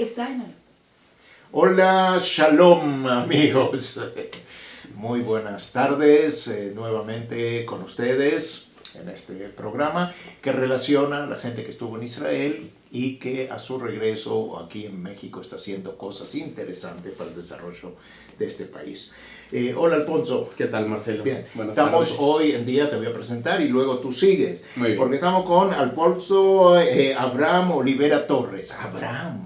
Steiner. Hola, shalom amigos. Muy buenas tardes nuevamente con ustedes en este programa que relaciona a la gente que estuvo en Israel y que a su regreso aquí en México está haciendo cosas interesantes para el desarrollo de este país. Hola Alfonso. ¿Qué tal, Marcelo? Bien, buenas estamos tardes. Hoy en día, te voy a presentar y luego tú sigues. Muy bien. Porque estamos con Alfonso Abraham Olivera Torres. Abraham.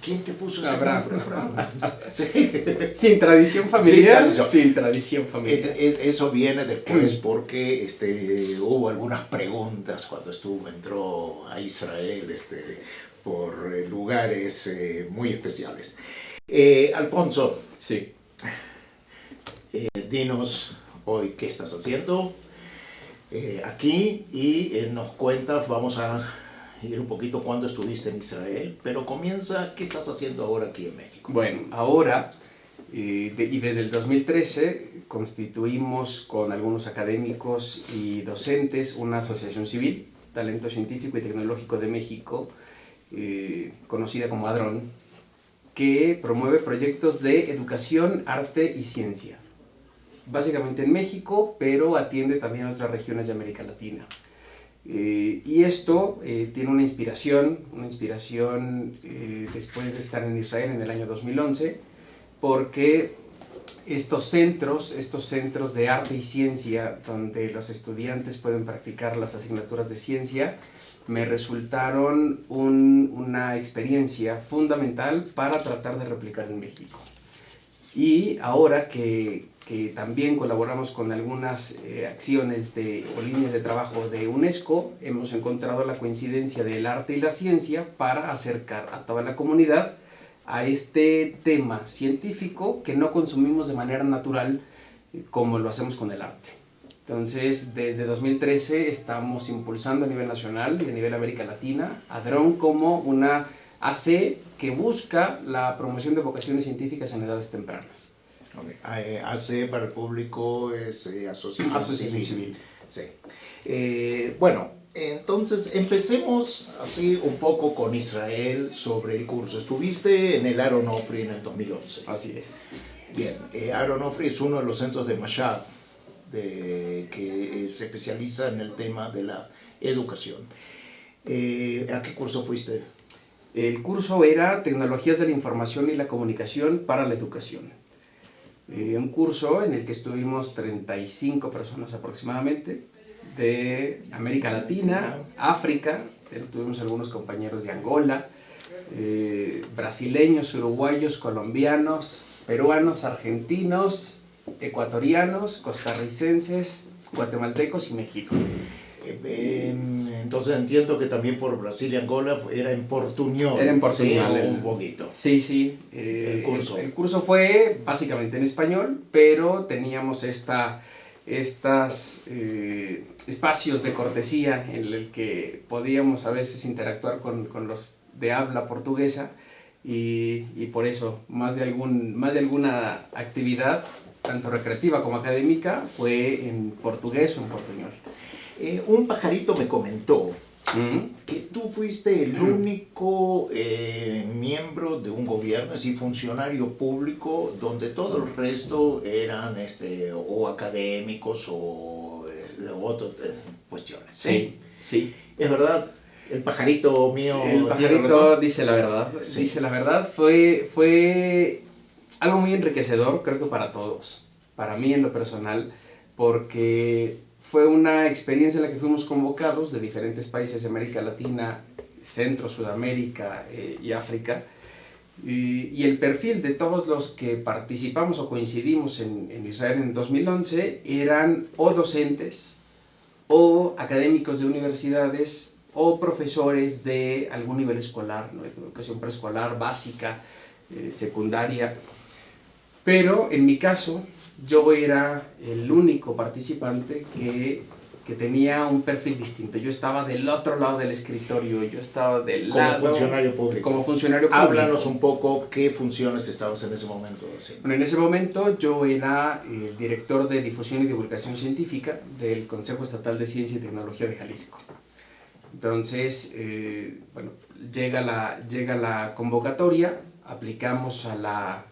¿Quién te puso ese nombre? Abraham. Sí. Sin tradición familiar. Sin tradición familiar. Eso viene después porque hubo algunas preguntas cuando entró a Israel por lugares muy especiales. Alfonso. Sí. Dinos hoy qué estás haciendo aquí y nos cuentas, vamos a ir un poquito cuando estuviste en Israel, pero comienza, ¿qué estás haciendo ahora aquí en México? Bueno, ahora y desde el 2013 constituimos con algunos académicos y docentes una asociación civil, Talento Científico y Tecnológico de México, conocida como ADRON, que promueve proyectos de educación, arte y ciencia. Básicamente en México, pero atiende también a otras regiones de América Latina. Y esto tiene una inspiración después de estar en Israel en el año 2011, porque estos centros de arte y ciencia, donde los estudiantes pueden practicar las asignaturas de ciencia, me resultaron una experiencia fundamental para tratar de replicar en México. Y ahora que también colaboramos con algunas acciones o líneas de trabajo de UNESCO, hemos encontrado la coincidencia del arte y la ciencia para acercar a toda la comunidad a este tema científico que no consumimos de manera natural como lo hacemos con el arte. Entonces, desde 2013 estamos impulsando a nivel nacional y a nivel América Latina a DRON como una AC que busca la promoción de vocaciones científicas en edades tempranas. Okay. AC para el público es Asociación Civil. Sí. Bueno, entonces empecemos así un poco con Israel sobre el curso. Estuviste en el Aharon Ofri en el 2011. Así es. Bien, Aharon Ofri es uno de los centros de Mashab que se especializa en el tema de la educación. ¿A qué curso fuiste? El curso era Tecnologías de la Información y la Comunicación para la Educación. Un curso en el que estuvimos 35 personas aproximadamente, de América Latina, África, tuvimos algunos compañeros de Angola, brasileños, uruguayos, colombianos, peruanos, argentinos, ecuatorianos, costarricenses, guatemaltecos y México. Entonces entiendo que también por Brasil y Angola era en portuñol. Era en portuñol. Sí, un poquito. Sí. El curso fue básicamente en español, pero teníamos estos espacios de cortesía en el que podíamos a veces interactuar con los de habla portuguesa y por eso más de alguna actividad, tanto recreativa como académica, fue en portugués o en portuñol. Un pajarito me comentó que tú fuiste el único miembro de un gobierno, es decir, funcionario público, donde todo el resto eran o académicos o otras cuestiones. Sí. ¿Es verdad? El pajarito mío. El pajarito dice la verdad. Sí. Dice la verdad. Fue algo muy enriquecedor, creo que para todos. Para mí en lo personal, porque fue una experiencia en la que fuimos convocados de diferentes países de América Latina, Centro, Sudamérica y África. Y el perfil de todos los que participamos o coincidimos en Israel en 2011 eran o docentes, o académicos de universidades, o profesores de algún nivel escolar, ¿no? Educación preescolar, básica, secundaria. Pero en mi caso, yo era el único participante que tenía un perfil distinto. Yo estaba del otro lado del escritorio, yo estaba del lado... Como funcionario público. Como funcionario público. Háblanos un poco qué funciones estabas en ese momento haciendo. Bueno, en ese momento yo era el director de difusión y divulgación científica del Consejo Estatal de Ciencia y Tecnología de Jalisco. Entonces, llega la convocatoria, aplicamos a la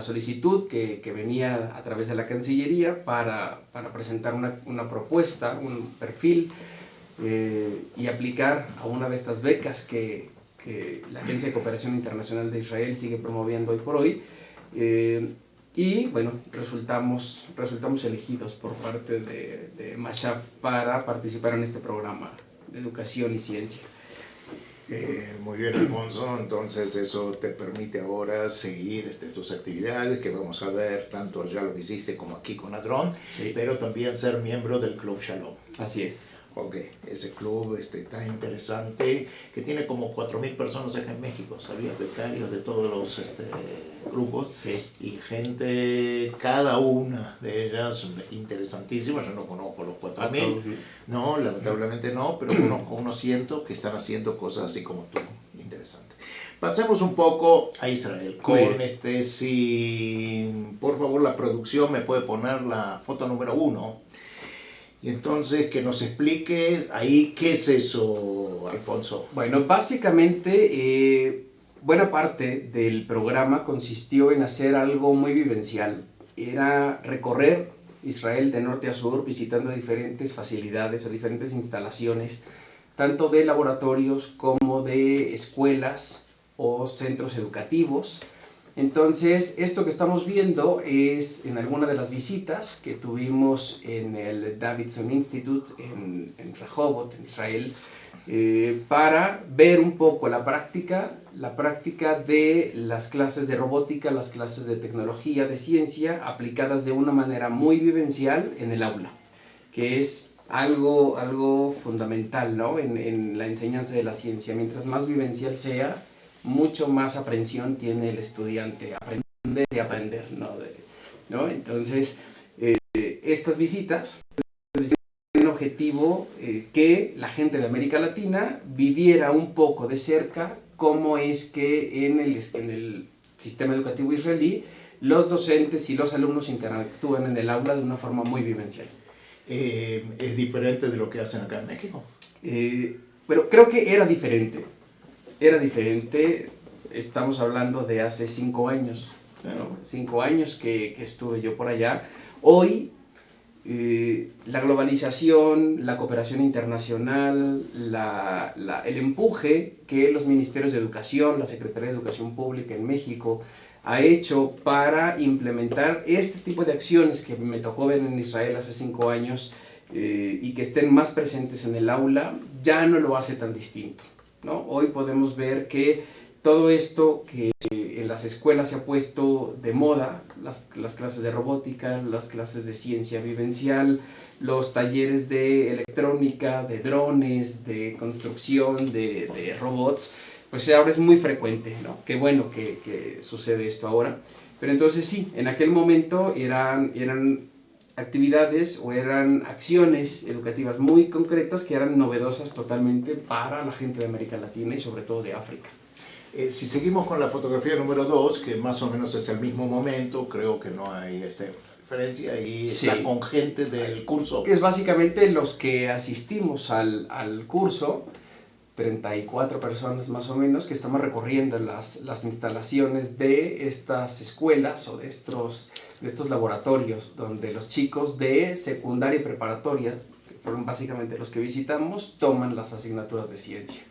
solicitud que venía a través de la Cancillería para presentar una propuesta, un perfil, y aplicar a una de estas becas que la Agencia de Cooperación Internacional de Israel sigue promoviendo hoy por hoy. Y bueno, resultamos elegidos por parte de Mashab para participar en este programa de educación y ciencia. Muy bien, Alfonso. Entonces eso te permite ahora seguir tus actividades que vamos a ver, tanto allá lo que hiciste como aquí con Adrón, Sí. pero también ser miembro del Club Shalom. Así es. Ok, ese club tan interesante que tiene como 4.000 personas acá en México, ¿sabías? Becarios de todos los grupos. Sí. Y gente, cada una de ellas interesantísima. Yo no conozco los 4.000, no, lamentablemente no, pero conozco unos cientos que están haciendo cosas así como tú, interesante. Pasemos un poco a Israel con si por favor la producción me puede poner la foto número 1. Y entonces que nos expliques ahí qué es eso, Alfonso. Bueno, básicamente buena parte del programa consistió en hacer algo muy vivencial. Era recorrer Israel de norte a sur visitando diferentes facilidades o diferentes instalaciones, tanto de laboratorios como de escuelas o centros educativos. Entonces, esto que estamos viendo es en alguna de las visitas que tuvimos en el Davidson Institute en Rehovot, en Israel, para ver un poco la práctica de las clases de robótica, las clases de tecnología, de ciencia, aplicadas de una manera muy vivencial en el aula, que es algo fundamental, ¿no? en la enseñanza de la ciencia. Mientras más vivencial sea, mucho más aprensión tiene el estudiante, aprender y aprender, ¿no? Entonces, estas visitas tienen el objetivo que la gente de América Latina viviera un poco de cerca cómo es que en el sistema educativo israelí los docentes y los alumnos interactúan en el aula de una forma muy vivencial. ¿Es diferente de lo que hacen acá en México? Pero creo que era diferente. Estamos hablando de hace 5 años, ¿no? 5 años que estuve yo por allá. Hoy, la globalización, la cooperación internacional, el empuje que los ministerios de educación, la Secretaría de Educación Pública en México ha hecho para implementar este tipo de acciones que me tocó ver en Israel hace 5 años y que estén más presentes en el aula, ya no lo hace tan distinto, ¿no? Hoy podemos ver que todo esto que en las escuelas se ha puesto de moda, las clases de robótica, las clases de ciencia vivencial, los talleres de electrónica, de drones, de construcción, de robots, pues ahora es muy frecuente, ¿no? Qué bueno que sucede esto ahora. Pero entonces sí, en aquel momento eran actividades o eran acciones educativas muy concretas que eran novedosas totalmente para la gente de América Latina y sobre todo de África. Si seguimos con la fotografía número 2, que más o menos es el mismo momento, creo que no hay diferencia, y Sí. está con gente del curso. Que es básicamente los que asistimos al curso, 34 personas más o menos, que estamos recorriendo las instalaciones de estas escuelas o de estos laboratorios, donde los chicos de secundaria y preparatoria, que fueron básicamente los que visitamos, toman las asignaturas de ciencia.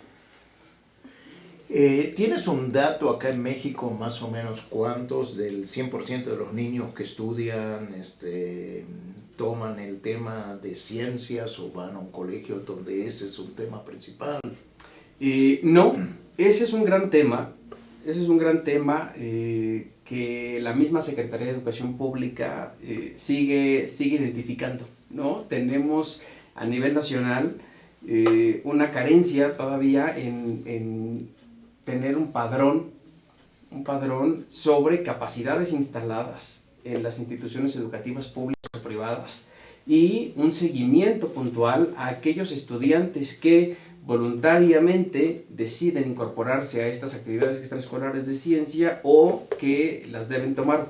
¿Tienes un dato acá en México, más o menos cuántos del 100% de los niños que estudian toman el tema de ciencias o van a un colegio donde ese es un tema principal? No, ese es un gran tema. Que la misma Secretaría de Educación Pública sigue identificando, ¿no? Tenemos a nivel nacional una carencia todavía en tener un padrón sobre capacidades instaladas en las instituciones educativas públicas o privadas y un seguimiento puntual a aquellos estudiantes que voluntariamente deciden incorporarse a estas actividades extraescolares de ciencia o que las deben tomar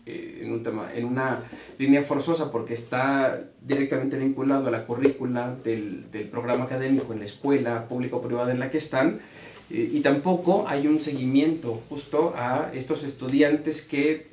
en una línea forzosa porque está directamente vinculado a la currícula del programa académico en la escuela pública o privada en la que están, y tampoco hay un seguimiento justo a estos estudiantes que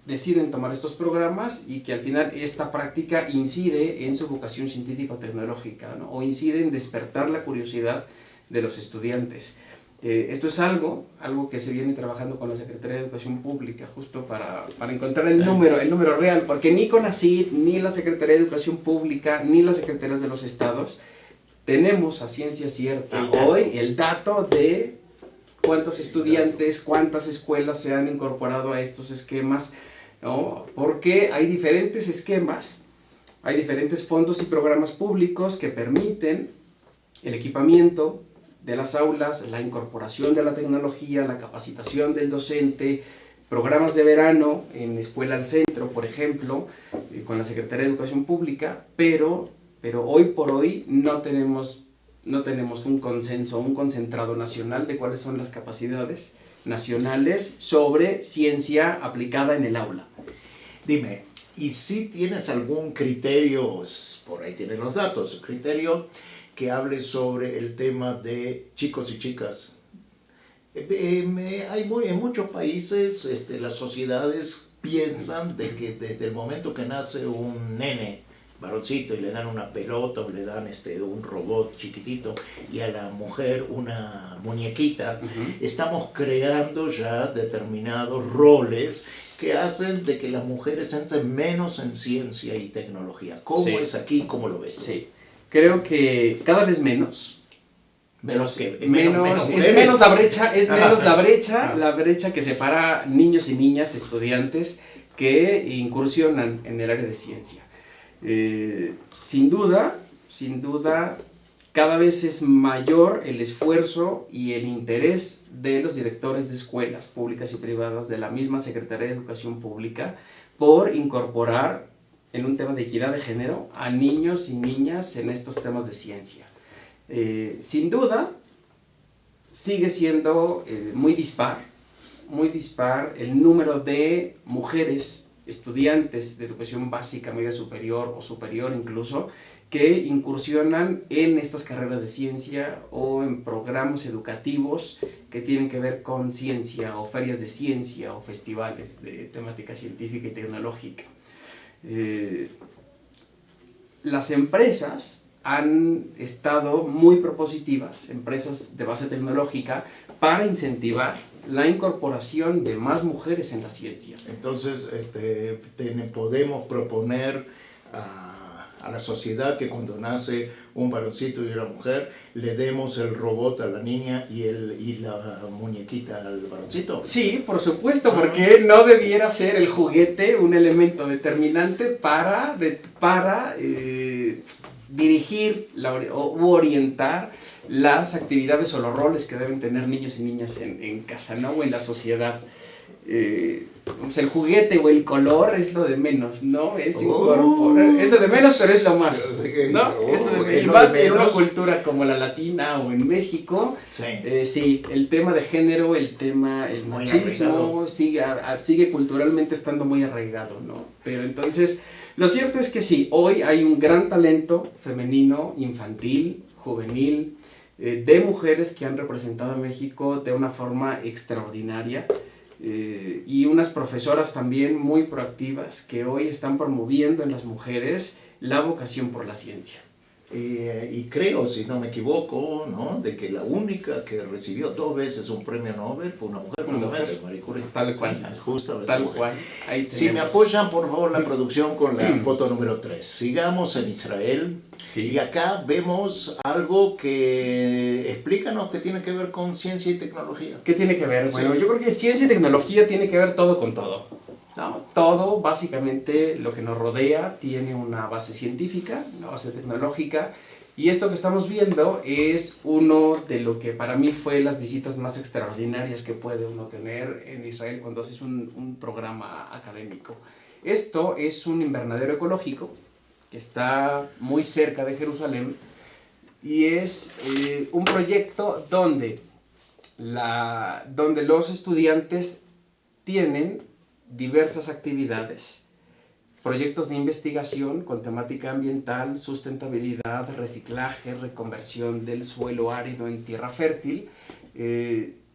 deciden tomar estos programas y que al final esta práctica incide en su vocación científica o tecnológica, ¿no? O incide en despertar la curiosidad de los estudiantes. Esto es algo que se viene trabajando con la Secretaría de Educación Pública justo para encontrar el número real, porque ni CONACYT, ni la Secretaría de Educación Pública, ni las secretarías de los estados tenemos a ciencia cierta hoy el dato de cuántos estudiantes, cuántas escuelas se han incorporado a estos esquemas, ¿no? Porque hay diferentes esquemas, hay diferentes fondos y programas públicos que permiten el equipamiento de las aulas, la incorporación de la tecnología, la capacitación del docente, programas de verano en Escuela al Centro, por ejemplo, con la Secretaría de Educación Pública, pero hoy por hoy no tenemos un consenso, un concentrado nacional de cuáles son las capacidades nacionales sobre ciencia aplicada en el aula. Dime, ¿y si tienes algún criterio, por ahí tienes los datos, criterio que hable sobre el tema de chicos y chicas? En muchos países las sociedades piensan de que desde el momento que nace un nene, varoncito, y le dan una pelota o le dan un robot chiquitito y a la mujer una muñequita, estamos creando ya determinados roles que hacen de que las mujeres entren menos en ciencia y tecnología. ¿Cómo es aquí? ¿Cómo lo ves? Sí, creo que cada vez menos. Menos la brecha que separa niños y niñas, estudiantes que incursionan en el área de ciencia. Sin duda, cada vez es mayor el esfuerzo y el interés de los directores de escuelas públicas y privadas de la misma Secretaría de Educación Pública por incorporar en un tema de equidad de género a niños y niñas en estos temas de ciencia. Sin duda, sigue siendo muy dispar el número de mujeres estudiantes de educación básica, media superior o superior incluso, que incursionan en estas carreras de ciencia o en programas educativos que tienen que ver con ciencia o ferias de ciencia o festivales de temática científica y tecnológica. Las empresas han estado muy propositivas, empresas de base tecnológica, para incentivar la incorporación de más mujeres en la ciencia. Entonces, podemos proponer a la sociedad que cuando nace un varoncito y una mujer, le demos el robot a la niña y la muñequita al varoncito. Sí, por supuesto, porque no debiera ser el juguete un elemento determinante para dirigir u orientar las actividades o los roles que deben tener niños y niñas en casa, ¿no? O en la sociedad. El juguete o el color es lo de menos, ¿no? Es lo de menos, pero es lo más, ¿no? Y más en una cultura como la latina o en México, sí, el tema de género, el machismo sigue culturalmente estando muy arraigado, ¿no? Pero entonces, lo cierto es que sí, hoy hay un gran talento femenino, infantil, juvenil, de mujeres que han representado a México de una forma extraordinaria. Y unas profesoras también muy proactivas que hoy están promoviendo en las mujeres la vocación por la ciencia. Y creo, si no me equivoco, ¿no?, de que la única que recibió 2 veces un premio Nobel fue una mujer, Marie Curie. Tal cual. Sí, justamente. Tal cual. Si me apoyan, por favor, la producción con la foto número 3. Sigamos en Israel. Sí. Y acá vemos algo que, explícanos, que tiene que ver con ciencia y tecnología. ¿Qué tiene que ver? Bueno, yo creo que ciencia y tecnología tiene que ver todo con todo, ¿no? Todo, básicamente, lo que nos rodea tiene una base científica, una base tecnológica, y esto que estamos viendo es uno de lo que para mí fue las visitas más extraordinarias que puede uno tener en Israel cuando haces un programa académico. Esto es un invernadero ecológico que está muy cerca de Jerusalén y es un proyecto donde los estudiantes tienen diversas actividades, proyectos de investigación con temática ambiental, sustentabilidad, reciclaje, reconversión del suelo árido en tierra fértil,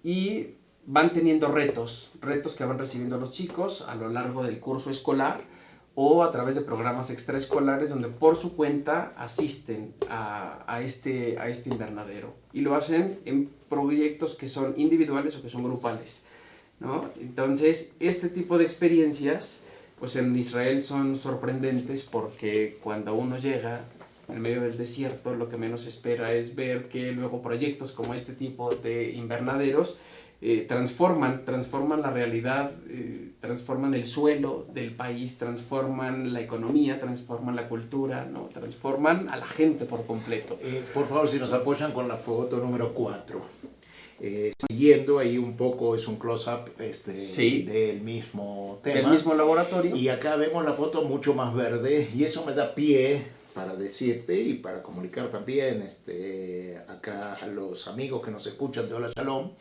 y van teniendo retos que van recibiendo los chicos a lo largo del curso escolar o a través de programas extraescolares donde por su cuenta asisten a este invernadero, y lo hacen en proyectos que son individuales o que son grupales, ¿no? Entonces, este tipo de experiencias pues en Israel son sorprendentes, porque cuando uno llega en medio del desierto, lo que menos espera es ver que luego proyectos como este tipo de invernaderos transforman la realidad, transforman el suelo del país, transforman la economía, transforman la cultura, ¿no? Transforman a la gente por completo. Por favor, si nos apoyan con la foto número 4. Siguiendo ahí un poco, es un close-up Sí, del mismo tema. del mismo laboratorio. Y acá vemos la foto mucho más verde, y eso me da pie para decirte y para comunicar también acá a los amigos que nos escuchan de Hola Shalom,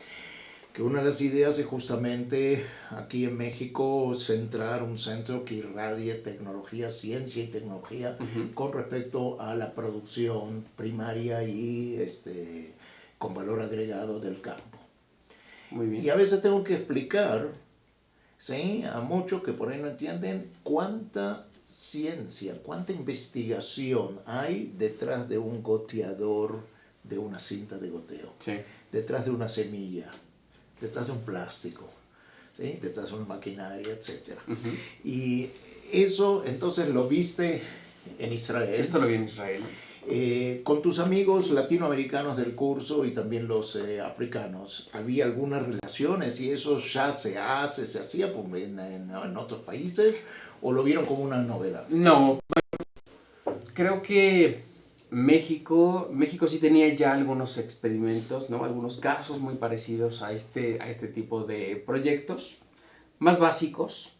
que una de las ideas es justamente aquí en México centrar un centro que irradie tecnología, ciencia y tecnología con respecto a la producción primaria y con valor agregado del campo. Muy bien. Y a veces tengo que explicar, ¿sí?, a muchos que por ahí no entienden cuánta ciencia, cuánta investigación hay detrás de un goteador, de una cinta de goteo, Sí. detrás de una semilla, detrás de un plástico, ¿sí?, detrás de una maquinaria, etc. Y eso entonces lo viste en Israel. Esto lo vi en Israel. Con tus amigos latinoamericanos del curso y también los africanos, ¿había algunas relaciones y eso ya se hacía en otros países, o lo vieron como una novedad? No, creo que México sí tenía ya algunos experimentos, ¿no? Algunos casos muy parecidos a este tipo de proyectos, más básicos,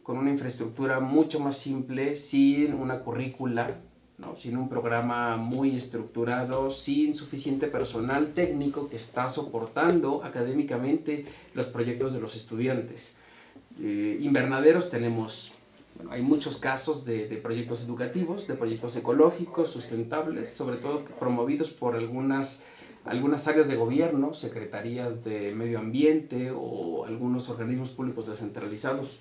con una infraestructura mucho más simple, sin una currícula, ¿no? Sin un programa muy estructurado, sin suficiente personal técnico que está soportando académicamente los proyectos de los estudiantes. Invernaderos tenemos, bueno, hay muchos casos de proyectos educativos, de proyectos ecológicos, sustentables, sobre todo promovidos por algunas áreas de gobierno, secretarías de medio ambiente o algunos organismos públicos descentralizados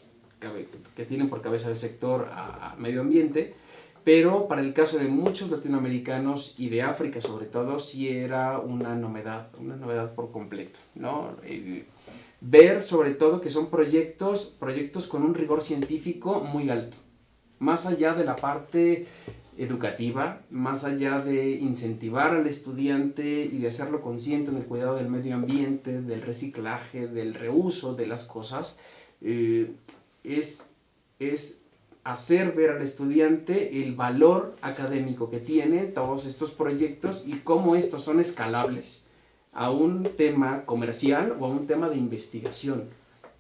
que tienen por cabeza de sector a medio ambiente. Pero para el caso de muchos latinoamericanos y de África sobre todo, sí era una novedad por completo, ¿no? Ver sobre todo que son proyectos con un rigor científico muy alto, más allá de la parte educativa, más allá de incentivar al estudiante y de hacerlo consciente en el cuidado del medio ambiente, del reciclaje, del reuso de las cosas, es hacer ver al estudiante el valor académico que tiene todos estos proyectos y cómo estos son escalables a un tema comercial o a un tema de investigación.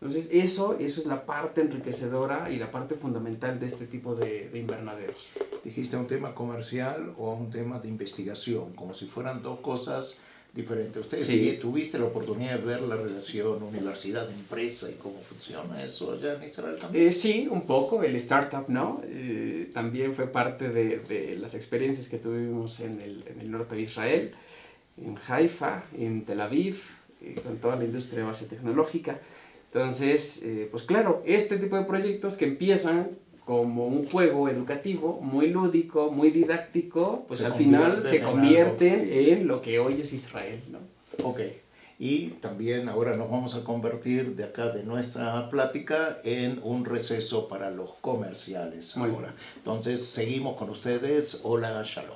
Entonces eso es la parte enriquecedora y la parte fundamental de este tipo de invernaderos. Dijiste a un tema comercial o a un tema de investigación, como si fueran dos cosas diferentes. ¿Ustedes Sí. tuviste la oportunidad de ver la relación universidad-empresa y cómo funciona eso allá en Israel también? Sí, un poco, el startup, ¿no? También fue parte de las experiencias que tuvimos en el norte de Israel, en Haifa, en Tel Aviv, con toda la industria de base tecnológica. Entonces, pues claro, este tipo de proyectos que empiezan como un juego educativo, muy lúdico, muy didáctico, pues al final se convierten en lo que hoy es Israel, ¿no? Ok. Y también ahora nos vamos a convertir de acá de nuestra plática en un receso para los comerciales ahora. Entonces seguimos con ustedes. Hola, Shalom.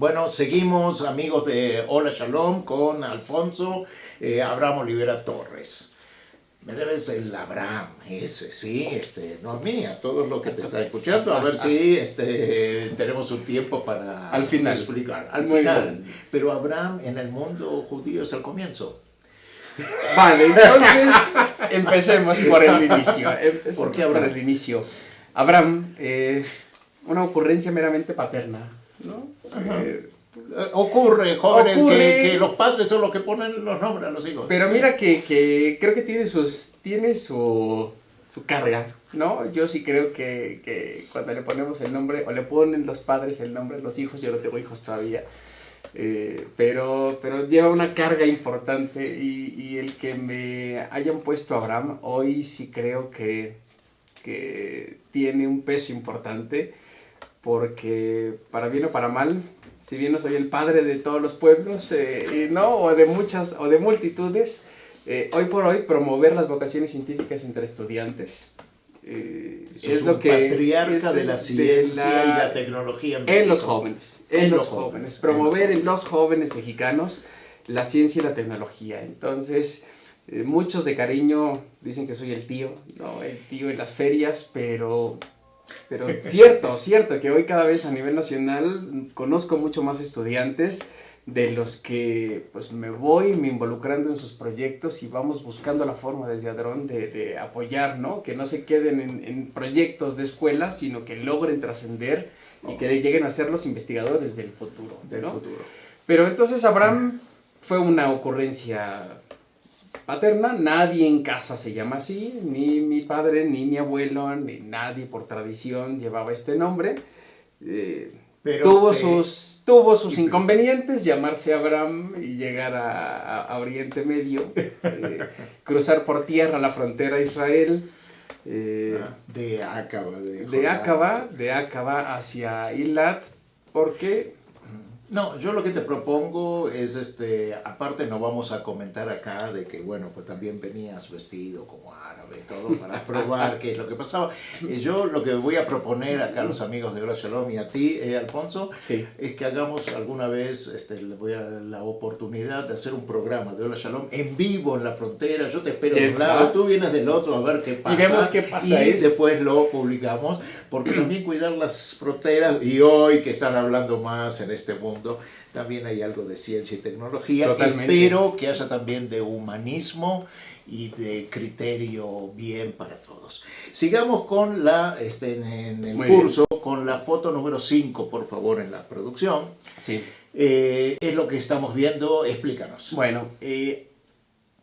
Bueno, seguimos, amigos de Hola Shalom, con Alfonso Abraham Olivera Torres. Me debes el Abraham, ese, sí, no a mí, a todos los que te están escuchando, a ver si tenemos un tiempo para al final explicar. Al Muy final, bien. pero Abraham en el mundo judío es al comienzo. Vale, entonces empecemos por el inicio. ¿Por qué Abraham? Por el inicio. Abraham, una ocurrencia meramente paterna, ¿no? Ocurre, jóvenes, ocurre, que los padres son los que ponen los nombres a los hijos. Pero mira que creo que tiene su carga, ¿no? Yo sí creo que cuando le ponemos el nombre, o le ponen los padres el nombre a los hijos, yo no tengo hijos todavía, pero lleva una carga importante y el que me hayan puesto Abraham, hoy sí creo que tiene un peso importante, porque para bien o para mal, si bien no soy el padre de todos los pueblos, ¿no? o de multitudes, hoy por hoy promover las vocaciones científicas entre estudiantes es lo que patriarca de la ciencia y la tecnología en los jóvenes, promover en los jóvenes mexicanos la ciencia y la tecnología. Entonces, muchos de cariño dicen que soy el tío, ¿no? El tío en las ferias, pero cierto que hoy cada vez a nivel nacional conozco mucho más estudiantes de los que pues me involucrando en sus proyectos y vamos buscando la forma desde Adrón de apoyar, ¿no? Que no se queden en proyectos de escuela, sino que logren trascender y que lleguen a ser los investigadores del futuro, ¿no? Pero entonces Abraham fue una ocurrencia paterna, nadie en casa se llama así, ni mi padre, ni mi abuelo, ni nadie por tradición llevaba este nombre. Tuvo sus inconvenientes, llamarse Abraham y llegar a Oriente Medio, cruzar por tierra la frontera a Israel. De Acaba hacia Eilat, porque... No, yo lo que te propongo es, aparte no vamos a comentar acá de que, bueno, pues también venías vestido como árabe y todo para probar qué es lo que pasaba. Yo lo que voy a proponer acá a los amigos de Hola Shalom y a ti, Alfonso, sí, es que hagamos alguna vez, le voy a dar la oportunidad de hacer un programa de Hola Shalom en vivo en la frontera. Yo te espero de un lado, tú vienes del otro a ver qué pasa. Y vemos qué pasa. Y después lo publicamos, porque también cuidar las fronteras, y hoy que están hablando más en este mundo, también hay algo de ciencia y tecnología. Totalmente. Espero que haya también de humanismo y de criterio bien para todos. Sigamos con en el curso, con la foto número 5, por favor, en la producción. Sí. Es lo que estamos viendo, explícanos. Bueno,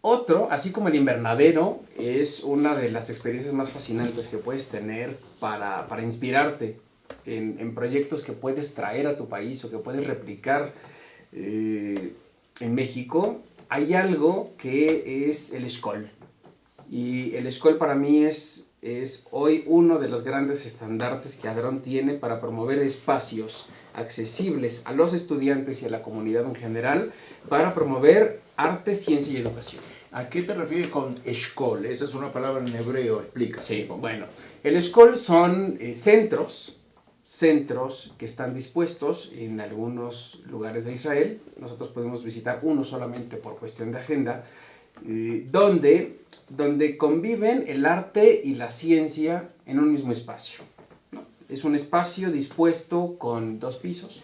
otro, así como el invernadero, es una de las experiencias más fascinantes que puedes tener para inspirarte en proyectos que puedes traer a tu país o que puedes replicar en México. Hay algo que es el Eshkol. Y el Eshkol para mí es hoy uno de los grandes estandartes que Adrón tiene para promover espacios accesibles a los estudiantes y a la comunidad en general, para promover arte, ciencia y educación. ¿A qué te refieres con Eshkol? Esa es una palabra en hebreo, explica. Sí, bueno, el Eshkol son centros que están dispuestos en algunos lugares de Israel. Nosotros podemos visitar uno solamente por cuestión de agenda, donde conviven el arte y la ciencia en un mismo espacio, ¿no? Es un espacio dispuesto con 2 pisos,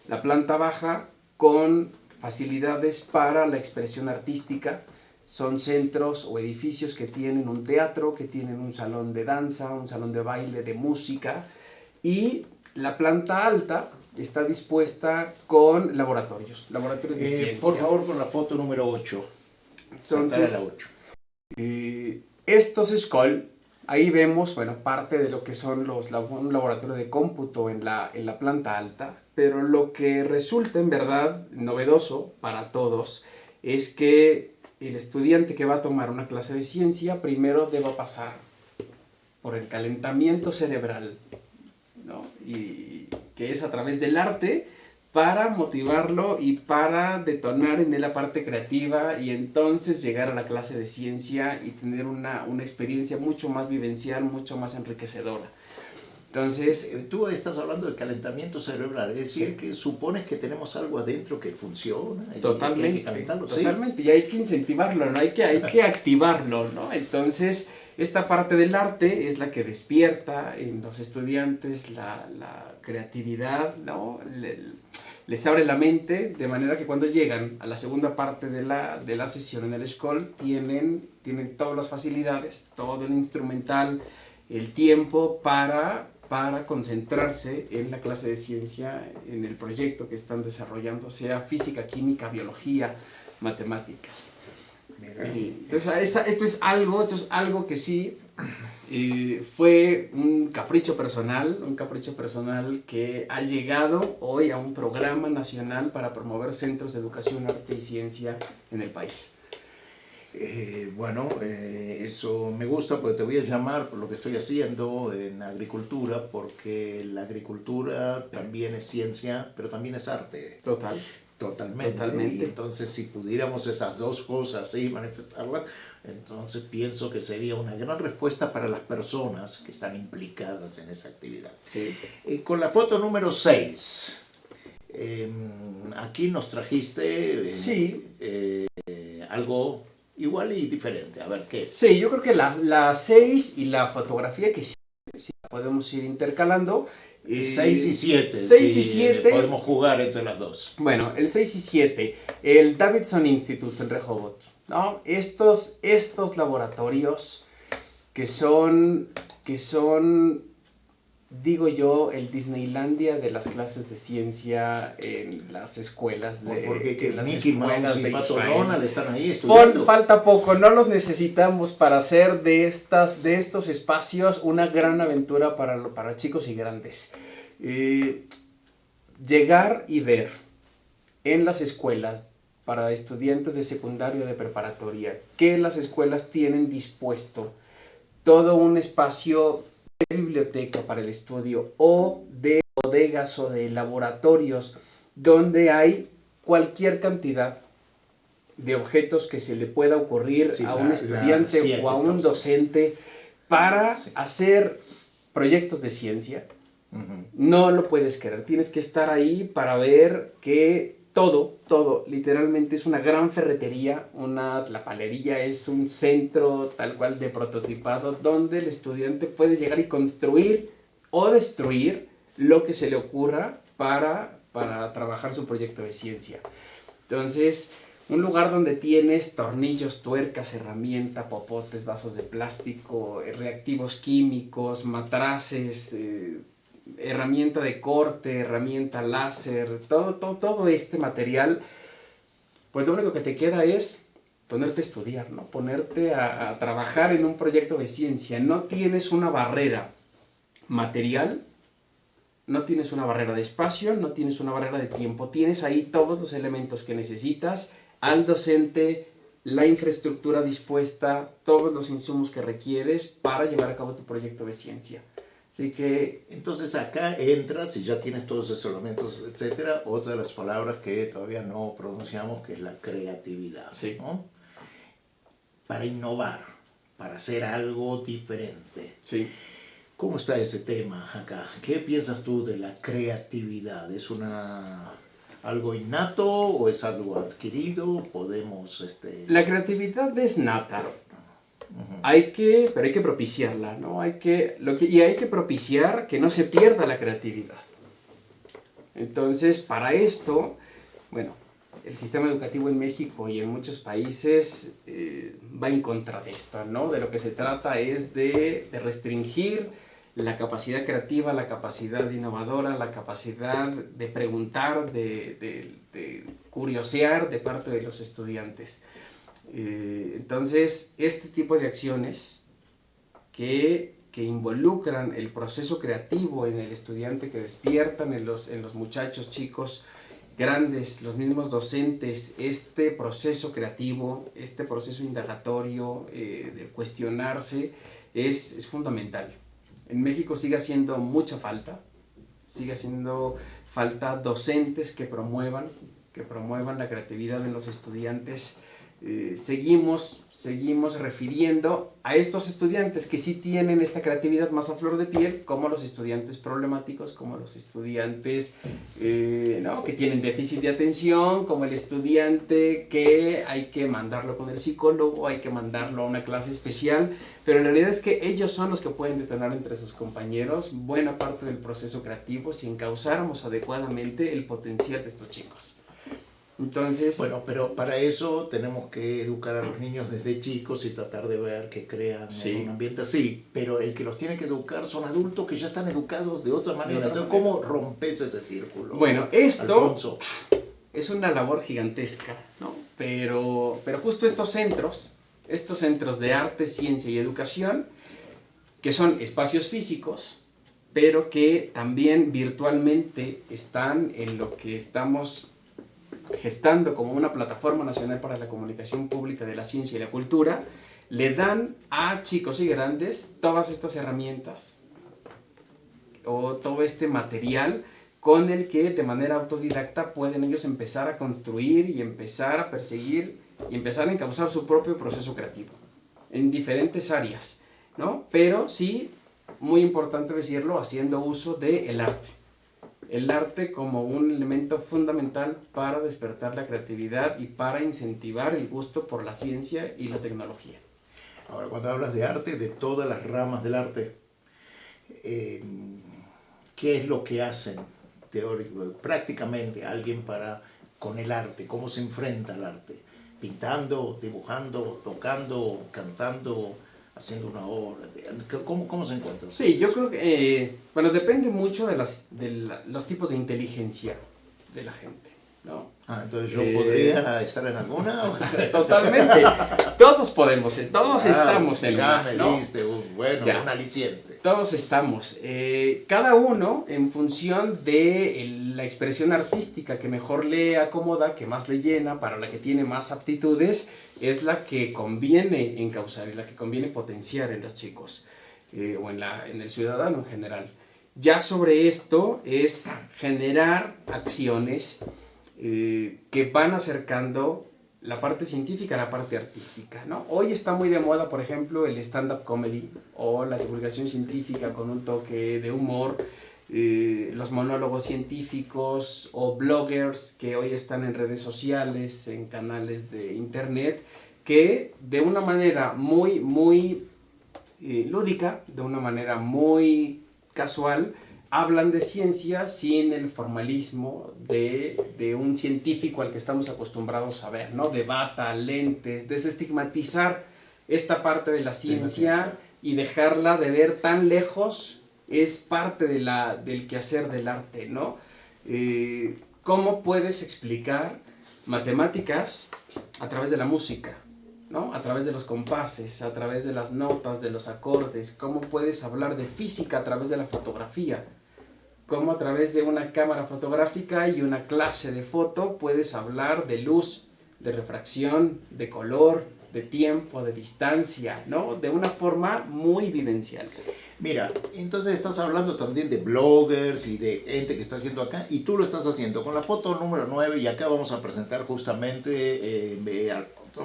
la planta baja con facilidades para la expresión artística. Son centros o edificios que tienen un teatro, que tienen un salón de danza, un salón de baile, de música, y la planta alta está dispuesta con laboratorios de ciencia. Por favor, con la foto número 8. Entonces, la 8. Estos Eshkol, ahí vemos, bueno, parte de lo que son un laboratorio de cómputo en la planta alta, pero lo que resulta en verdad novedoso para todos es que el estudiante que va a tomar una clase de ciencia primero deba pasar por el calentamiento cerebral, ¿no? Y que es a través del arte, para motivarlo y para detonar en él la parte creativa, y entonces llegar a la clase de ciencia y tener una experiencia mucho más vivencial, mucho más enriquecedora. Entonces, tú estás hablando de calentamiento cerebral, es decir, sí, que supones que tenemos algo adentro que funciona y que hay totalmente, que calentarlo. totalmente, y hay que incentivarlo, ¿no? Hay que activarlo, ¿no? Entonces, esta parte del arte es la que despierta en los estudiantes la creatividad, ¿no? Les abre la mente, de manera que cuando llegan a la segunda parte de la sesión en el Escol, tienen todas las facilidades, todo el instrumental, el tiempo para concentrarse en la clase de ciencia, en el proyecto que están desarrollando, sea física, química, biología, matemáticas. Entonces, esto es algo que sí fue un capricho personal que ha llegado hoy a un programa nacional para promover centros de educación, arte y ciencia en el país. Eso me gusta porque te voy a llamar por lo que estoy haciendo en agricultura, porque la agricultura también es ciencia, pero también es arte. Totalmente. Y entonces si pudiéramos esas dos cosas así manifestarlas, entonces pienso que sería una gran respuesta para las personas que están implicadas en esa actividad. Sí. Con la foto número 6, aquí nos trajiste sí. Algo igual y diferente. A ver, ¿qué es? Sí, yo creo que la 6 y la fotografía que sí podemos ir intercalando. 6 y 7. 6 y 7. Podemos jugar entre las dos. Bueno, el 6 y 7. El Davidson Institute en Rehoboth, ¿no? Estos laboratorios que son, digo yo, el Disneylandia de las clases de ciencia en las escuelas porque que las Mickey escuelas Mouse de y Pato Israel. Donald están ahí estudiando. Falta poco, no los necesitamos para hacer de estos espacios una gran aventura para chicos y grandes. Llegar y ver en las escuelas para estudiantes de secundaria o de preparatoria que las escuelas tienen dispuesto todo un espacio de biblioteca para el estudio o de bodegas o de laboratorios donde hay cualquier cantidad de objetos que se le pueda ocurrir a un estudiante o a un docente para hacer proyectos de ciencia. No lo puedes querer, tienes que estar ahí para ver que todo, literalmente es una gran ferretería, la palería es un centro tal cual de prototipado donde el estudiante puede llegar y construir o destruir lo que se le ocurra para trabajar su proyecto de ciencia. Entonces, un lugar donde tienes tornillos, tuercas, herramienta, popotes, vasos de plástico, reactivos químicos, matraces, herramienta de corte, herramienta láser, todo este material, pues lo único que te queda es ponerte a estudiar, ¿no? Ponerte a trabajar en un proyecto de ciencia. No tienes una barrera material, no tienes una barrera de espacio, no tienes una barrera de tiempo. Tienes ahí todos los elementos que necesitas, al docente, la infraestructura dispuesta, todos los insumos que requieres para llevar a cabo tu proyecto de ciencia. Así que, entonces acá entras y ya tienes todos esos elementos, etcétera. Otra de las palabras que todavía no pronunciamos, que es la creatividad, sí, ¿no? Para innovar, para hacer algo diferente. Sí. ¿Cómo está ese tema acá? ¿Qué piensas tú de la creatividad? ¿Es algo innato o es algo adquirido? Podemos La creatividad es nata. Uh-huh. Pero hay que propiciarla, ¿no? Hay que propiciar que no se pierda la creatividad. Entonces, para esto, bueno, el sistema educativo en México y en muchos países va en contra de esto, ¿no? De lo que se trata es de restringir la capacidad creativa, la capacidad innovadora, la capacidad de preguntar, de curiosear de parte de los estudiantes. Entonces, este tipo de acciones que involucran el proceso creativo en el estudiante, que despiertan en los muchachos chicos grandes, los mismos docentes, este proceso creativo, este proceso indagatorio, de cuestionarse, es fundamental. En México sigue haciendo mucha falta, docentes que promuevan la creatividad en los estudiantes, seguimos refiriendo a estos estudiantes que sí tienen esta creatividad más a flor de piel, como los estudiantes problemáticos, como los estudiantes ¿no? que tienen déficit de atención, como el estudiante que hay que mandarlo con el psicólogo, hay que mandarlo a una clase especial, pero en realidad es que ellos son los que pueden detonar entre sus compañeros buena parte del proceso creativo si encauzáramos adecuadamente el potencial de estos chicos. Entonces, bueno, pero para eso tenemos que educar a los niños desde chicos y tratar de ver que crean en un ambiente así, pero el que los tiene que educar son adultos que ya están educados de otra manera. Entonces, ¿cómo rompes ese círculo? Bueno, esto Alfonso, es una labor gigantesca, ¿no? Pero justo estos centros de arte, ciencia y educación, que son espacios físicos, pero que también virtualmente están en lo que estamos gestando como una plataforma nacional para la comunicación pública de la ciencia y la cultura, le dan a chicos y grandes todas estas herramientas o todo este material con el que de manera autodidacta pueden ellos empezar a construir y empezar a perseguir y empezar a encauzar su propio proceso creativo en diferentes áreas, ¿no? Pero sí, muy importante decirlo, haciendo uso del arte. El arte como un elemento fundamental para despertar la creatividad y para incentivar el gusto por la ciencia y la tecnología. ahora cuando hablas de arte, de todas las ramas del arte, ¿qué es lo que hacen teórico, prácticamente alguien con el arte? ¿Cómo se enfrenta al arte? ¿Pintando, dibujando, tocando, cantando, haciendo una obra? ¿Cómo se encuentra? Sí, yo creo que, bueno, depende mucho de los tipos de inteligencia de la gente, ¿no? Entonces yo podría estar en alguna. Totalmente. Todos podemos, todos estamos en ya una, me ¿no? diste un aliciente. Todos estamos. Cada uno en función de la expresión artística que mejor le acomoda, que más le llena, para la que tiene más aptitudes, es la que conviene encauzar y la que conviene potenciar en los chicos o en el ciudadano en general. Ya sobre esto es generar acciones que van acercando la parte científica a la parte artística, ¿no? Hoy está muy de moda, por ejemplo, el stand-up comedy o la divulgación científica con un toque de humor, los monólogos científicos o bloggers que hoy están en redes sociales, en canales de internet, que de una manera muy lúdica, de una manera muy casual, hablan de ciencia sin el formalismo de un científico al que estamos acostumbrados a ver, ¿no? De bata, lentes, desestigmatizar esta parte de la ciencia y dejarla de ver tan lejos es parte del quehacer del arte, ¿no? ¿Cómo puedes explicar matemáticas a través de la música? ¿No? A través de los compases, a través de las notas, de los acordes. ¿Cómo puedes hablar de física a través de la fotografía? ¿Cómo a través de una cámara fotográfica y una clase de foto puedes hablar de luz, de refracción, de color, de tiempo, de distancia, ¿no? De una forma muy vivencial. Mira, entonces estás hablando también de bloggers y de gente que está haciendo acá, y tú lo estás haciendo con la foto número 9, y acá vamos a presentar justamente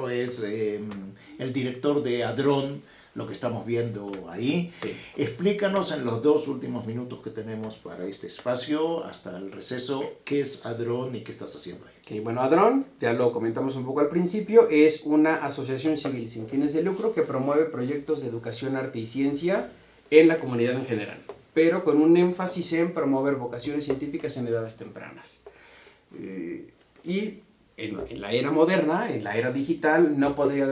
es el director de Hadrón, lo que estamos viendo ahí. Sí. Explícanos en los 2 últimos minutos que tenemos para este espacio, hasta el receso, qué es Hadrón y qué estás haciendo ahí. Okay, bueno, Hadrón, ya lo comentamos un poco al principio, es una asociación civil sin fines de lucro que promueve proyectos de educación, arte y ciencia en la comunidad en general, pero con un énfasis en promover vocaciones científicas en edades tempranas. Y en la era moderna, en la era digital, no podría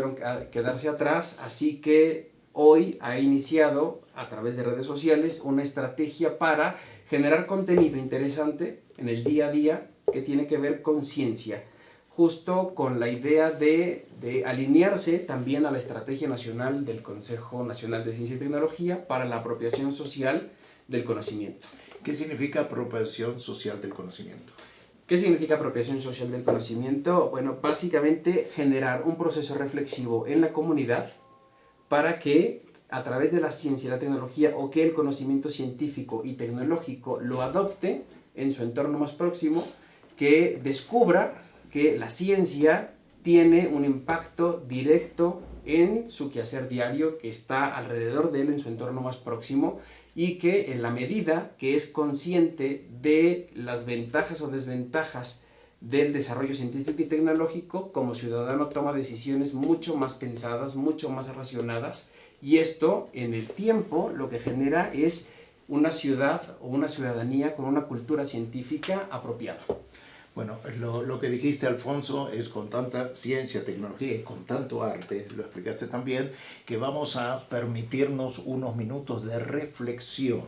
quedarse atrás, así que hoy ha iniciado a través de redes sociales una estrategia para generar contenido interesante en el día a día que tiene que ver con ciencia, justo con la idea de alinearse también a la estrategia nacional del Consejo Nacional de Ciencia y Tecnología para la apropiación social del conocimiento. ¿Qué significa apropiación social del conocimiento? ¿Qué significa apropiación social del conocimiento? Bueno, básicamente generar un proceso reflexivo en la comunidad para que a través de la ciencia y la tecnología, o que el conocimiento científico y tecnológico lo adopte en su entorno más próximo, que descubra que la ciencia tiene un impacto directo en su quehacer diario, que está alrededor de él, en su entorno más próximo, y que en la medida que es consciente de las ventajas o desventajas del desarrollo científico y tecnológico, como ciudadano toma decisiones mucho más pensadas, mucho más racionadas, y esto en el tiempo lo que genera es una ciudad o una ciudadanía con una cultura científica apropiada. Bueno, lo que dijiste, Alfonso, es con tanta ciencia, tecnología y con tanto arte, lo explicaste también, que vamos a permitirnos unos minutos de reflexión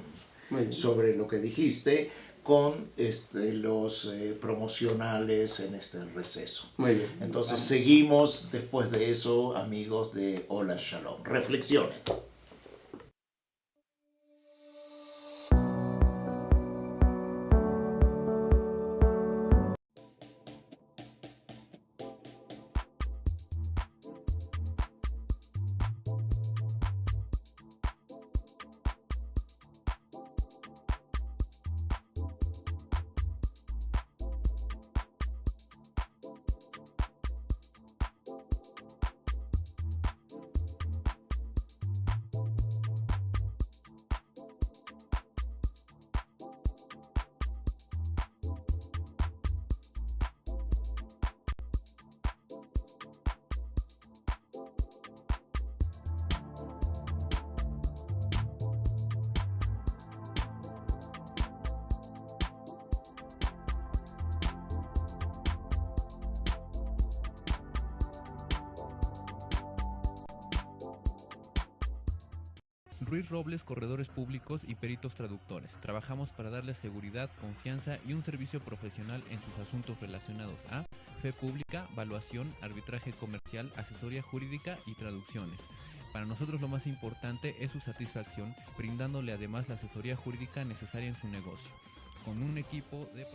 sobre lo que dijiste con los promocionales en este receso. Muy bien. Entonces seguimos después de eso, amigos de Hola Shalom. Reflexionen. Ruiz Robles, corredores públicos y peritos traductores. Trabajamos para darles seguridad, confianza y un servicio profesional en sus asuntos relacionados a fe pública, valuación, arbitraje comercial, asesoría jurídica y traducciones. Para nosotros lo más importante es su satisfacción, brindándole además la asesoría jurídica necesaria en su negocio. Con un equipo de...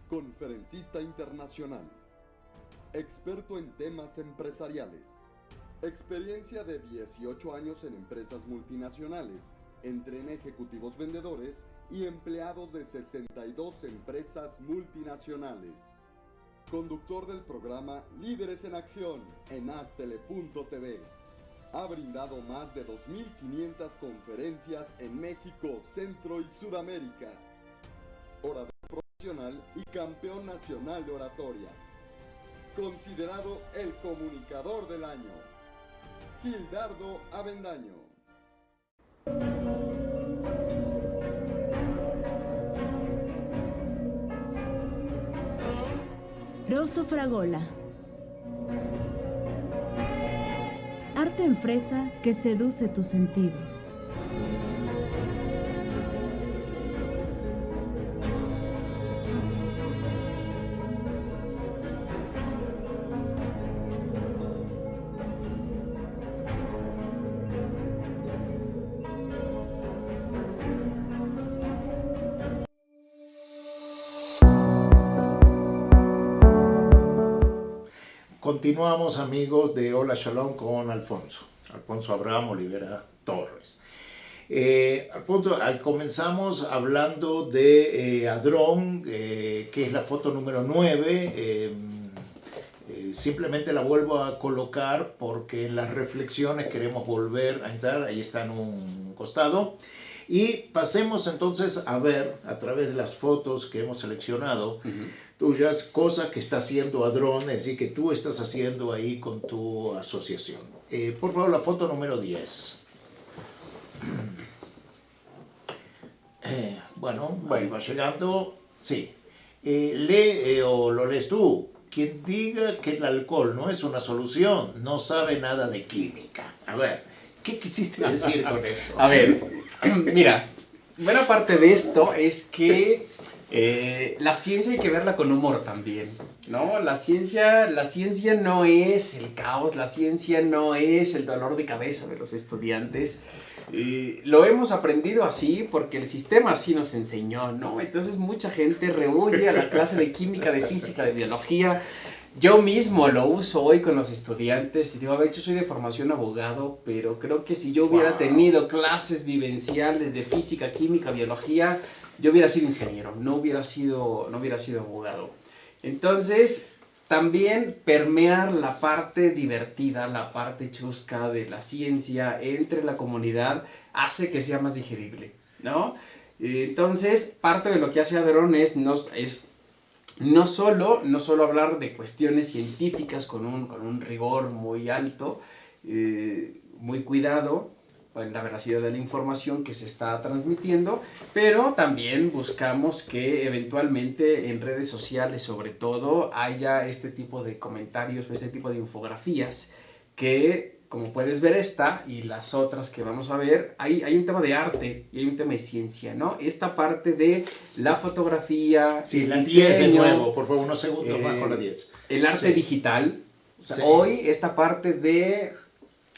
Conferencista internacional, experto en temas empresariales, experiencia de 18 años en empresas multinacionales, entrena ejecutivos vendedores y empleados de 62 empresas multinacionales. Conductor del programa Líderes en Acción en Astele.tv. Ha brindado más de 2.500 conferencias en México, Centro y Sudamérica. Orador profesional y campeón nacional de oratoria. Considerado el comunicador del año. Gildardo Avendaño. Rosso Fragola. Arte en fresa que seduce tus sentidos. continuamos, amigos de Hola Shalom, con Alfonso Abraham Olivera Torres. Alfonso, comenzamos hablando de Hadrón, que es la foto número 9. Simplemente la vuelvo a colocar porque en las reflexiones queremos volver a entrar, ahí está en un costado. Y pasemos entonces a ver, a través de las fotos que hemos seleccionado, tuyas, cosas que está haciendo Hadrón, es decir, que tú estás haciendo ahí con tu asociación. Por favor, la foto número 10. Bueno, ahí va llegando. Sí. Lee o lo lees tú. Quien diga que el alcohol no es una solución, no sabe nada de química. A ver, ¿qué quisiste decir con eso? A ver, mira, buena parte de esto es que la ciencia hay que verla con humor también, ¿no? La ciencia no es el caos, la ciencia no es el dolor de cabeza de los estudiantes. Lo hemos aprendido así porque el sistema así nos enseñó, ¿no? Entonces mucha gente rehuye a la clase de química, de física, de biología. Yo mismo lo uso hoy con los estudiantes y digo, a ver, yo soy de formación abogado, pero creo que si yo hubiera tenido clases vivenciales de física, química, biología, yo hubiera sido ingeniero, no hubiera sido abogado. Entonces, también permear la parte divertida, la parte chusca de la ciencia entre la comunidad hace que sea más digerible, ¿no? Entonces, parte de lo que hace Hadrón es no solo hablar de cuestiones científicas con un rigor muy alto, muy cuidado en la veracidad de la información que se está transmitiendo, pero también buscamos que eventualmente en redes sociales sobre todo haya este tipo de comentarios o este tipo de infografías que, como puedes ver esta y las otras que vamos a ver, hay un tema de arte y hay un tema de ciencia, ¿no? Esta parte de la fotografía, sí, el la diseño, 10 de nuevo, por favor, unos segundos más con la 10. El arte digital, o sea, hoy esta parte de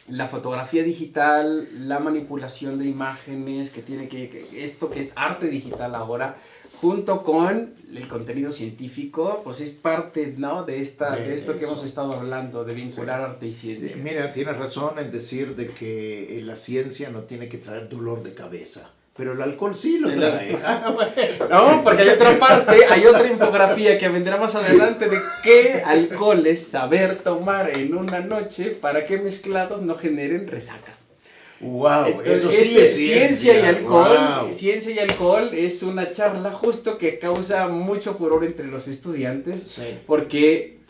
la fotografía digital, la manipulación de imágenes, que tiene esto que es arte digital ahora, junto con el contenido científico, pues es parte, ¿no? de esto que hemos estado hablando, de vincular arte y ciencia. Mira, tienes razón en decir de que la ciencia no tiene que traer dolor de cabeza. Pero el alcohol sí lo trae. No, porque hay otra parte, hay otra infografía que vendrá más adelante de qué alcoholes saber tomar en una noche para que mezclados no generen resaca. Wow, entonces, eso sí es ciencia y alcohol. Wow. Ciencia y alcohol es una charla justo que causa mucho furor entre los estudiantes, sí. porque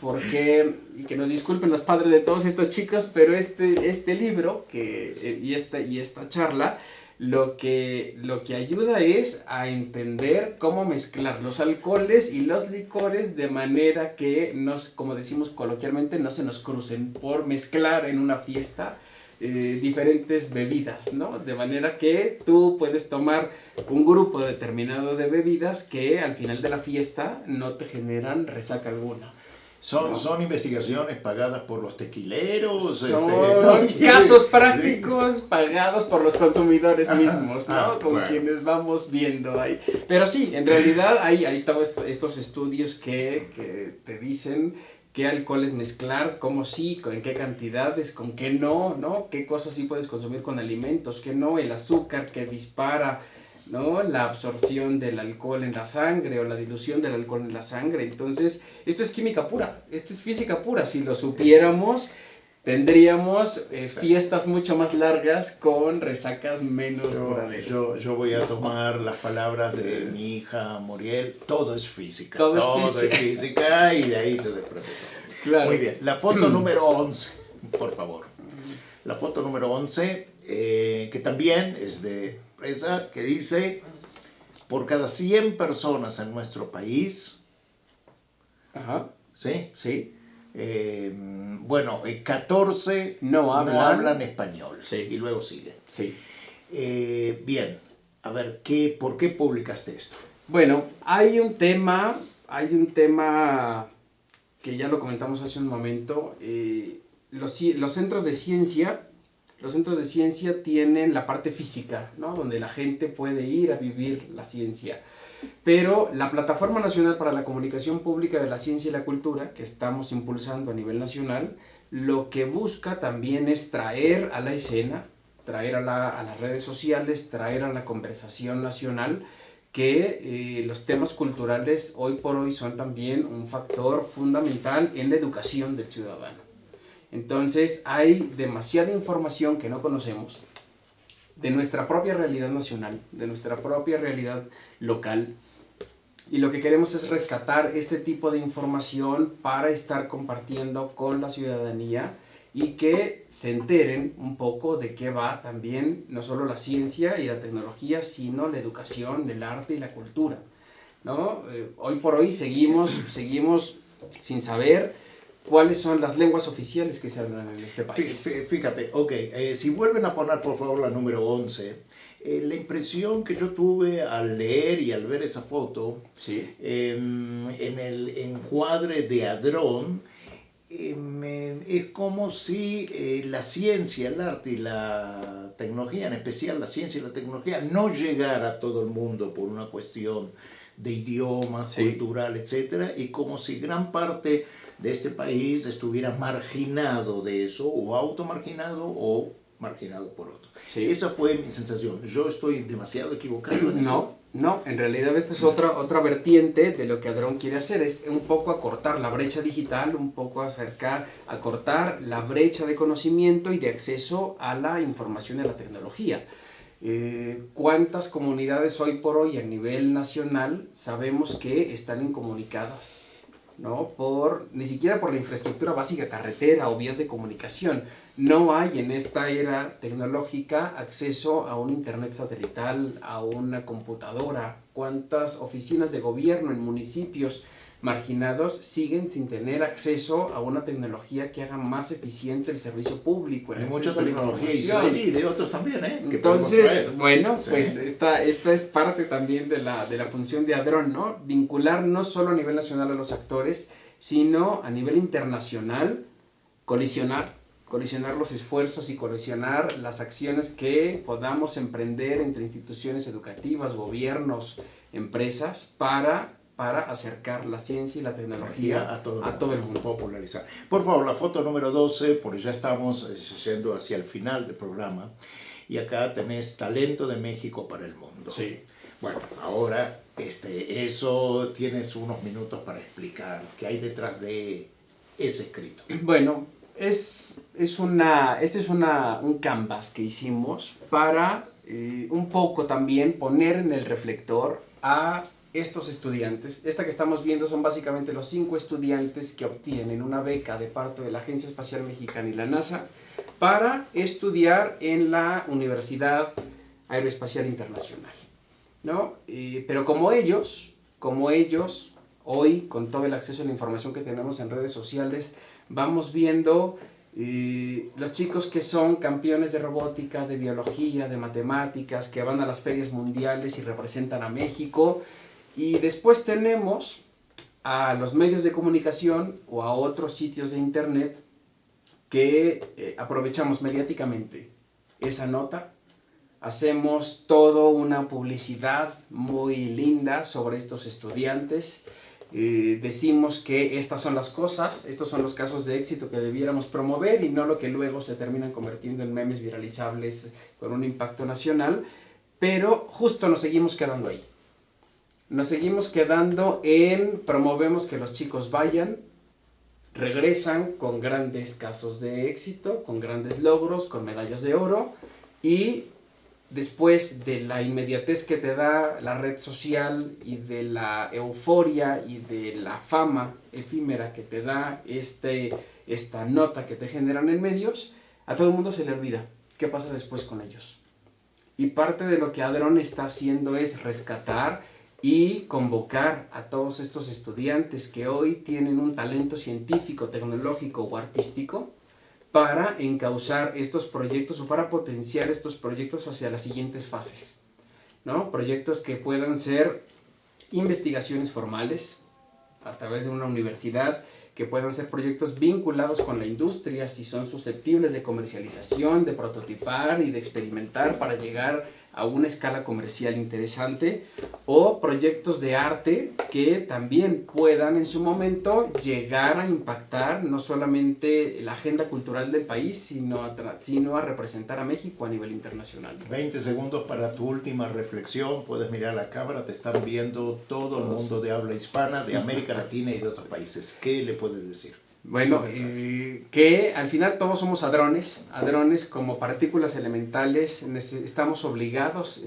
y que nos disculpen los padres de todos estos chicos, pero este libro y esta charla lo que ayuda es a entender cómo mezclar los alcoholes y los licores de manera que, como decimos coloquialmente, no se nos crucen por mezclar en una fiesta diferentes bebidas, ¿no? De manera que tú puedes tomar un grupo determinado de bebidas que al final de la fiesta no te generan resaca alguna. Son investigaciones pagadas por los tequileros. Son casos prácticos pagados por los consumidores mismos, ¿no? Con quienes vamos viendo ahí. Pero sí, en realidad hay todos estos estudios que te dicen qué alcoholes mezclar, cómo sí, en qué cantidades, con qué no, ¿no? Qué cosas sí puedes consumir con alimentos, qué no, el azúcar que dispara, ¿no? La absorción del alcohol en la sangre o la dilución del alcohol en la sangre. Entonces, esto es química pura, esto es física pura. Si lo supiéramos, tendríamos fiestas mucho más largas con resacas menos duraderas. Yo voy a tomar las palabras de mi hija Muriel. Todo es física. Todo es física y de ahí se desprende. Claro. Muy bien. La foto número 11, por favor. La foto número 11, que también es de empresa, que dice: por cada 100 personas en nuestro país, Ajá. ¿sí? Sí. 14 no hablan español. Sí. Y luego sigue. Sí. Bien, a ver, ¿por qué publicaste esto? Bueno, hay un tema que ya lo comentamos hace un momento. Los centros de ciencia tienen la parte física, ¿no? Donde la gente puede ir a vivir la ciencia. pero la Plataforma Nacional para la Comunicación Pública de la Ciencia y la Cultura, que estamos impulsando a nivel nacional, lo que busca también es traer a la escena, traer a las redes sociales, traer a la conversación nacional que los temas culturales hoy por hoy son también un factor fundamental en la educación del ciudadano. Entonces hay demasiada información que no conocemos de nuestra propia realidad nacional, de nuestra propia realidad local, y lo que queremos es rescatar este tipo de información para estar compartiendo con la ciudadanía y que se enteren un poco de qué va también no solo la ciencia y la tecnología, sino la educación, el arte y la cultura, ¿no? Hoy por hoy seguimos sin saber cuáles son las lenguas oficiales que se hablan en este país. Fíjate, si vuelven a poner por favor la número 11, la impresión que yo tuve al leer y al ver esa foto, ¿sí? En el encuadre de Hadrón, es como si la ciencia, el arte y la tecnología, en especial la ciencia y la tecnología, no llegara a todo el mundo por una cuestión de idioma, sí, cultural, etcétera, y como si gran parte de este país estuviera marginado de eso, o automarginado o marginado por otro. Sí. Esa fue mi sensación. ¿Yo estoy demasiado equivocado en eso? No, en realidad esta es otra vertiente de lo que Hadrón quiere hacer, es un poco acortar la brecha digital, un poco acortar la brecha de conocimiento y de acceso a la información y a la tecnología. ¿Cuántas comunidades hoy por hoy a nivel nacional sabemos que están incomunicadas? ¿No? Ni siquiera por la infraestructura básica, carretera o vías de comunicación. No hay en esta era tecnológica acceso a un internet satelital, a una computadora. ¿Cuántas oficinas de gobierno en municipios marginados siguen sin tener acceso a una tecnología que haga más eficiente el servicio público? Hay mucha tecnología israelí y de otros también, que entonces, bueno, sí, pues esta es parte también de la función de Hadrón, ¿no? Vincular no solo a nivel nacional a los actores, sino a nivel internacional, colisionar los esfuerzos y colisionar las acciones que podamos emprender entre instituciones educativas, gobiernos, empresas, para acercar la ciencia y la tecnología a todo el mundo. Popularizar. Por favor, la foto número 12, porque ya estamos yendo hacia el final del programa, y acá tenés talento de México para el mundo. Sí. Bueno, ahora eso tienes unos minutos para explicar qué hay detrás de ese escrito. Bueno, este es un canvas que hicimos para un poco también poner en el reflector a estos estudiantes. Esta que estamos viendo son básicamente los 5 estudiantes que obtienen una beca de parte de la Agencia Espacial Mexicana y la NASA para estudiar en la Universidad Aeroespacial Internacional, ¿no? Pero como ellos, hoy, con todo el acceso a la información que tenemos en redes sociales, vamos viendo los chicos que son campeones de robótica, de biología, de matemáticas, que van a las ferias mundiales y representan a México. Y después tenemos a los medios de comunicación o a otros sitios de internet que aprovechamos mediáticamente esa nota, hacemos toda una publicidad muy linda sobre estos estudiantes, decimos que estas son las cosas, estos son los casos de éxito que debiéramos promover y no lo que luego se terminan convirtiendo en memes viralizables con un impacto nacional, pero justo nos seguimos quedando ahí. Nos seguimos quedando promovemos que los chicos vayan, regresan con grandes casos de éxito, con grandes logros, con medallas de oro, y después de la inmediatez que te da la red social y de la euforia y de la fama efímera que te da esta nota que te generan en medios, a todo el mundo se le olvida qué pasa después con ellos. Y parte de lo que Hadrón está haciendo es rescatar y convocar a todos estos estudiantes que hoy tienen un talento científico, tecnológico o artístico para encauzar estos proyectos o para potenciar estos proyectos hacia las siguientes fases, ¿no? Proyectos que puedan ser investigaciones formales a través de una universidad, que puedan ser proyectos vinculados con la industria, si son susceptibles de comercialización, de prototipar y de experimentar para llegar a una escala comercial interesante, o proyectos de arte que también puedan en su momento llegar a impactar no solamente la agenda cultural del país, sino a representar a México a nivel internacional. 20 segundos para tu última reflexión. Puedes mirar a la cámara, te están viendo todo el mundo de habla hispana, de América Latina y de otros países. ¿Qué le puedes decir? Bueno, que al final todos somos hadrones como partículas elementales, estamos obligados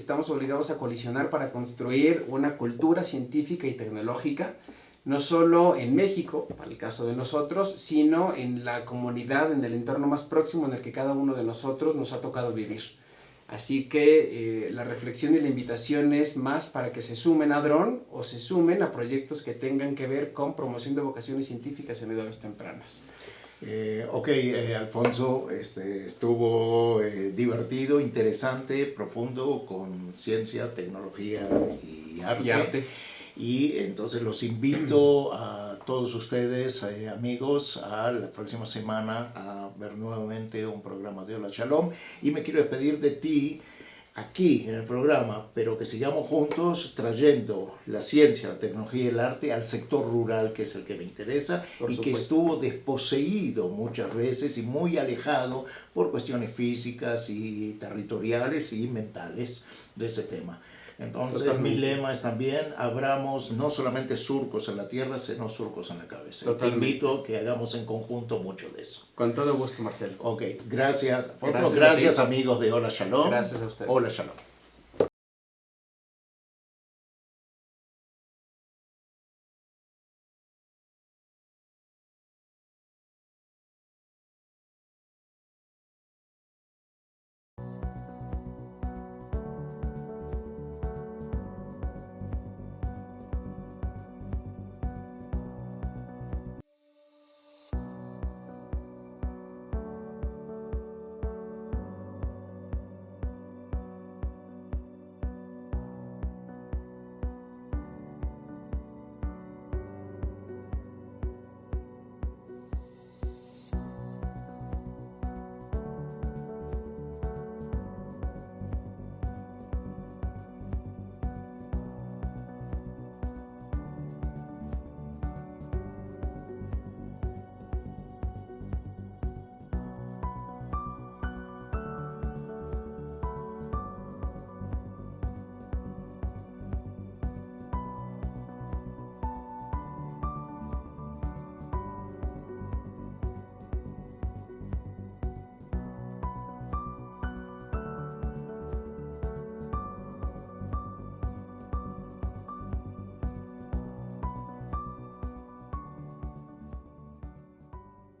a colisionar para construir una cultura científica y tecnológica, no solo en México, para el caso de nosotros, sino en la comunidad, en el entorno más próximo en el que cada uno de nosotros nos ha tocado vivir. Así que la reflexión y la invitación es más para que se sumen a Dron o se sumen a proyectos que tengan que ver con promoción de vocaciones científicas en edades tempranas. Alfonso, estuvo divertido, interesante, profundo, con ciencia, tecnología y arte. Y entonces los invito a todos ustedes, amigos, a la próxima semana a ver nuevamente un programa de Hola Shalom. Y me quiero despedir de ti aquí en el programa, pero que sigamos juntos trayendo la ciencia, la tecnología y el arte al sector rural, que es el que me interesa, y que estuvo desposeído muchas veces y muy alejado por cuestiones físicas y territoriales y mentales de ese tema. Entonces, mi lema es también, abramos no solamente surcos en la tierra, sino surcos en la cabeza. Totalmente. Te invito a que hagamos en conjunto mucho de eso. Con todo gusto, Marcelo. Ok, gracias. Gracias amigos de Hola Shalom. Gracias a ustedes. Hola Shalom.